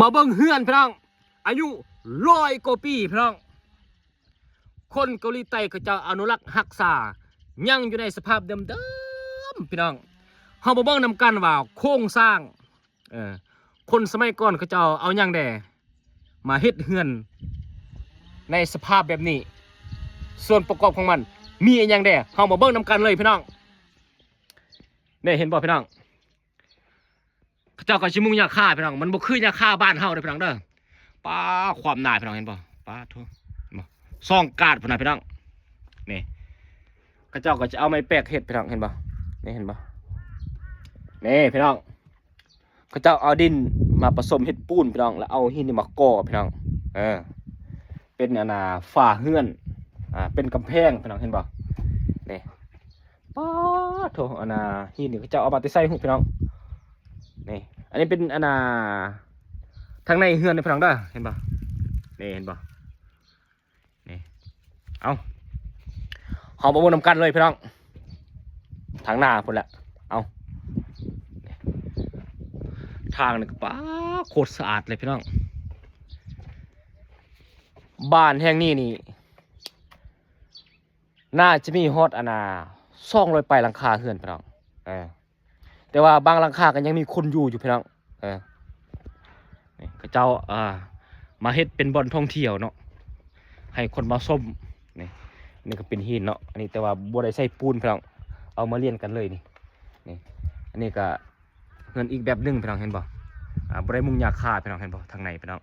มาเบิ่งเฮือนพี่น้องอายุ100 กว่าปีพี่น้องคนเกาหลีใต้ก็จะอนุรักษ์รักษายังอยู่ในสภาพเดิมๆพี่น้องเฮามาเบิ่งนำกันว่าโครงสร้างคนสมัยก่อนเขาจะเอาหยังแดมาเฮ็ดเฮือนในสภาพแบบนี้ส่วนประกอบของมันมีอีหยังแดเฮามาเบิ่งนำกันเลยพี่น้องนี่เห็นบ่พี่น้องเขาเจ้าก็สิมุงยาฆ่าพี่น้องมันบ่คือยาฆ่าบ้านเฮาเด้อพี่น้องเด้อป้าความหนาพี่น้องเห็นบ่ป้าทั่วบ่ซองกาดพุ่นน่ะพี่น้องนี่เขาเจ้าก็จะเอาไม้แปกเฮ็ดพี่น้องเห็นบ่นี่เห็นบ่นี่พี่น้องเขาเจ้าเอาดินมาผสมเฮ็ดปูนพี่น้องแล้วเอาหินนี่มาก่อพี่น้องเป็นฝ้าเฮือนเป็นกำแพงพี่น้องเห็นบ่นี่ป้าโถหินนี่เขาเจ้าเอามาใส่หุบพี่น้องนี่อันนี้เป็นทางในเฮือนในพี่น้องเด้อเห็นป่ะนี่เห็นป่ะนี่เอาหอมบะมุนนำกันเลยพี่น้องทางหน้าพุ่นแหละเอาทางนี่ป้าโคตรสะอาดเลยพี่น้องบ้านแห่งนี้นี่น่าจะมีฮอด200 ไปหลังคาเฮือนพี่น้องแต่ว่าบางหลังคาก็ยังมีคนอยู่พี่น้องนี่เขาเจ้ามาเฮ็ดเป็นบ่อนท่องเที่ยวเนาะให้คนมาส้มนี่ก็เป็นหินเนาะอันนี้แต่ว่าบ่ได้ใส่ปูนพี่น้องเอามาเรียนกันเลยนี่อันนี้ก็เงินอีกแบบนึงพี่น้องเห็นบ่บ่ได้มุงยาฆ่าพี่น้องเห็นบ่ทางในพี่น้อง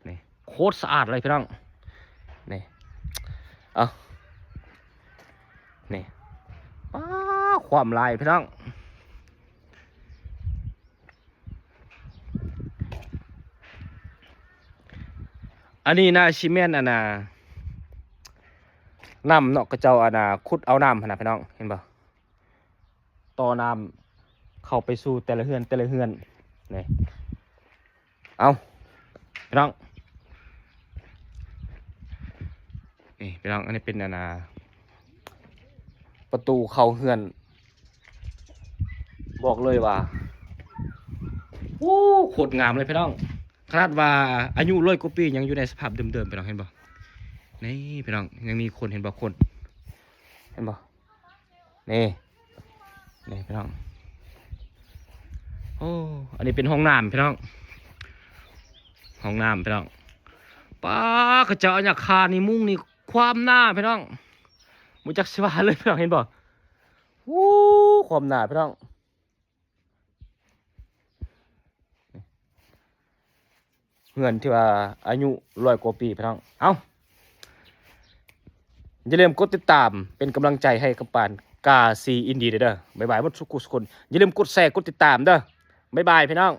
นี่โคตรสะอาดเลยพี่น้องนี่เอานี่ความลายพี่น้องอันนี้นะชิเมนน้ำเนาะก็เจ้าขุดเอาน้ำนะพี่น้องเห็นป่ะต่อน้ำเข้าไปสู่แต่ละเฮือนนี่เอาพี่น้องนี่พี่น้องอันนี้เป็นประตูเข้าเฮือนบอกเลยว่าโอ้โคตรงามเลยพี่น้องขนาดว่าอายุ100 กว่าปียังอยู่ในสภาพเดิมๆพี่น้องเห็นบ่นี่พี่น้องยังมีคนเห็นบ่คนเห็นบ่นี่พี่น้องโอ้อันนี้เป็นห้องน้ำพี่น้องห้องน้ำพี่น้องป้ากระเจ้าอันยาคานี่มุ้งนี่ความหน้าพี่น้องมุจักสวาเลยพี่น้องเห็นบ่โอ้ความหน้าพี่น้องเงินที่ว่าอายุ100 กว่าปีพี่น้องเอาอย่าลืมกดติดตามเป็นกำลังใจให้กับปานกาซีอินดีเด้อบ๊ายบายหมดทุกคนอย่าลืมกดแชร์กดติดตามเด้อบ๊ายบายพี่น้อง